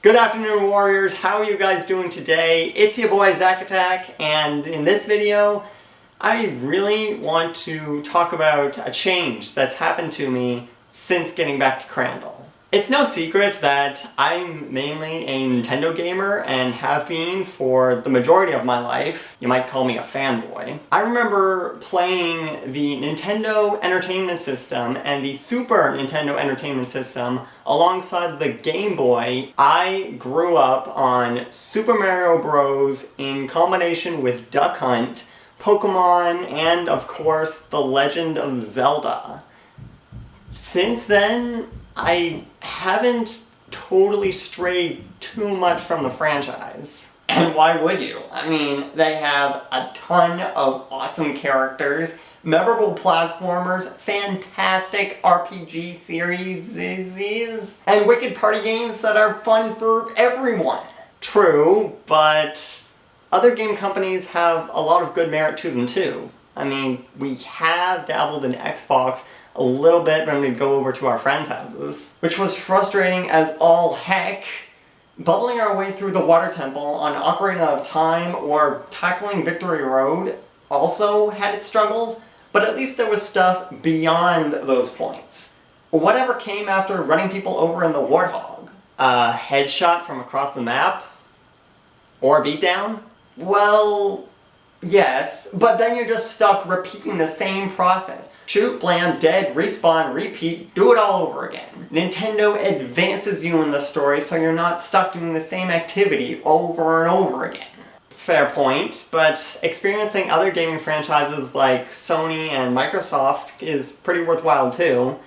Good afternoon, Warriors. How are you guys doing today? It's your boy Zack Attack, and in this video I really want to talk about a change that's happened to me since getting back to Crandall. It's no secret that I'm mainly a Nintendo gamer and have been for the majority of my life. You might call me a fanboy. I remember playing the Nintendo Entertainment System and the Super Nintendo Entertainment System alongside the Game Boy. I grew up on Super Mario Bros. In combination with Duck Hunt, Pokemon, and of course The Legend of Zelda. Since then, I haven't totally strayed too much from the franchise. And why would you? I mean, they have a ton of awesome characters, memorable platformers, fantastic RPG series, and wicked party games that are fun for everyone. True, but other game companies have a lot of good merit to them too. I mean, we have dabbled in Xbox a little bit when we'd go over to our friends' houses, which was frustrating as all heck. Bubbling our way through the Water Temple on Ocarina of Time or tackling Victory Road also had its struggles, but at least there was stuff beyond those points. Whatever came after running people over in the Warthog? A headshot from across the map? Or a beatdown? Well, yes, but then you're just stuck repeating the same process. Shoot, blam, dead, respawn, repeat, do it all over again. Nintendo advances you in the story so you're not stuck doing the same activity over and over again. Fair point, but experiencing other gaming franchises like Sony and Microsoft is pretty worthwhile too.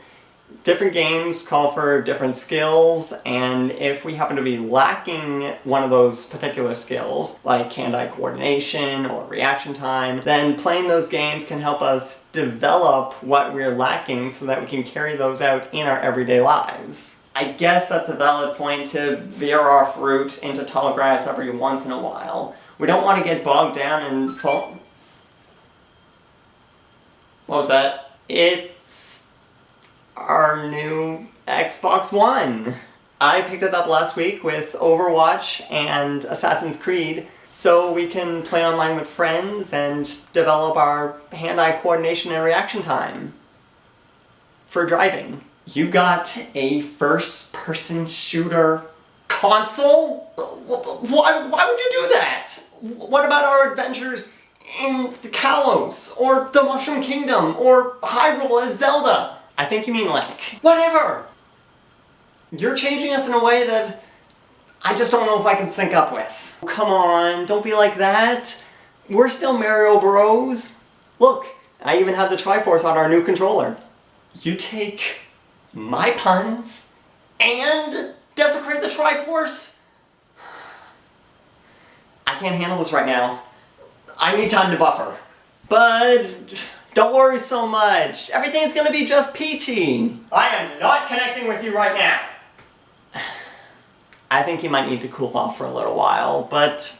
Different games call for different skills, and if we happen to be lacking one of those particular skills, like hand-eye coordination or reaction time, then playing those games can help us develop what we're lacking so that we can carry those out in our everyday lives. I guess that's a valid point to veer off route into tall grass every once in a while. We don't want to get bogged down and fall... What was that? It's our new Xbox One. I picked it up last week with Overwatch and Assassin's Creed, so we can play online with friends and develop our hand-eye coordination and reaction time. For driving. You got a first-person shooter console? Why would you do that? What about our adventures in Kalos, or the Mushroom Kingdom, or Hyrule as Zelda? I think you mean Link. Whatever! You're changing us in a way that I just don't know if I can sync up with. Come on, don't be like that. We're still Mario Bros. Look, I even have the Triforce on our new controller. You take my puns and desecrate the Triforce? I can't handle this right now. I need time to buffer. But don't worry so much. Everything's gonna be just peachy. I am not connecting with you right now. I think he might need to cool off for a little while, but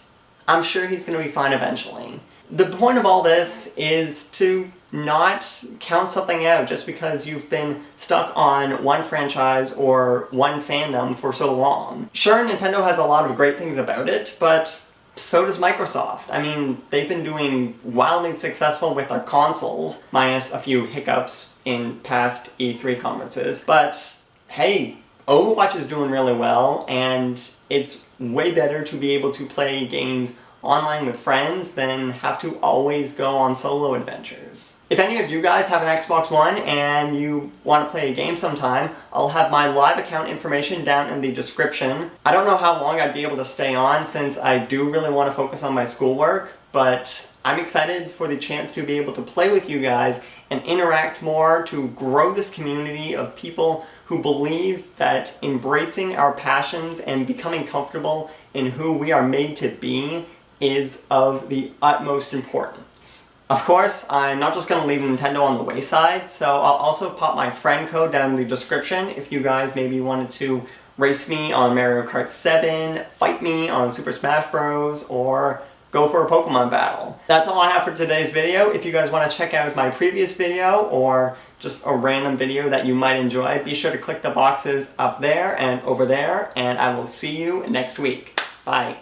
I'm sure he's going to be fine eventually. The point of all this is to not count something out just because you've been stuck on one franchise or one fandom for so long. Sure, Nintendo has a lot of great things about it, but so does Microsoft. I mean, they've been doing wildly successful with their consoles, minus a few hiccups in past E3 conferences, but hey, Overwatch is doing really well, and it's way better to be able to play games online with friends than have to always go on solo adventures. If any of you guys have an Xbox One and you want to play a game sometime, I'll have my live account information down in the description. I don't know how long I'd be able to stay on since I do really want to focus on my schoolwork, but I'm excited for the chance to be able to play with you guys and interact more to grow this community of people who believe that embracing our passions and becoming comfortable in who we are made to be is of the utmost importance. Of course, I'm not just going to leave Nintendo on the wayside, so I'll also pop my friend code down in the description if you guys maybe wanted to race me on Mario Kart 7, fight me on Super Smash Bros, or go for a Pokemon battle. That's all I have for today's video. If you guys want to check out my previous video or just a random video that you might enjoy, be sure to click the boxes up there and over there, and I will see you next week. Bye.